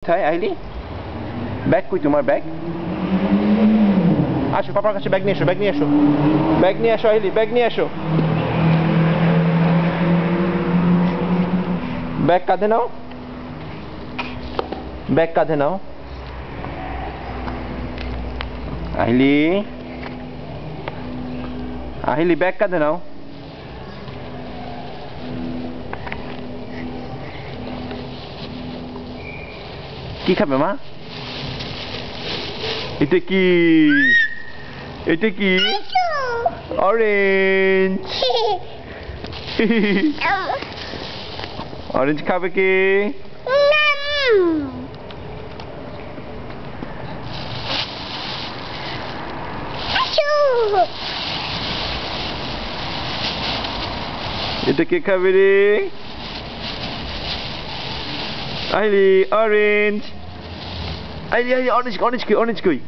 কোথায় আইলি? ব্যাগ কই তোমার ব্যাগ? আসো পাপার কাছে ব্যাগ নিয়ে এসো, ব্যাগ নিয়ে এসো, ব্যাগ নিয়ে এসো আইলি, ব্যাগ নিয়ে এসো। ব্যাগ কাঁধে নাও, ব্যাগ কাঁধে নাও। আহিলি, আহিলি ব্যাগ কাঁধে নাও। কি খাবে মা? এটা কি? এটা কি? অরেঞ্জ। অরেঞ্জ খাবে কে? এটা কে খাবে রে? আইলি অরেঞ্জ। আইলি আইলি অরেঞ্জ, অরেঞ্জ কই? অরেঞ্জ কই?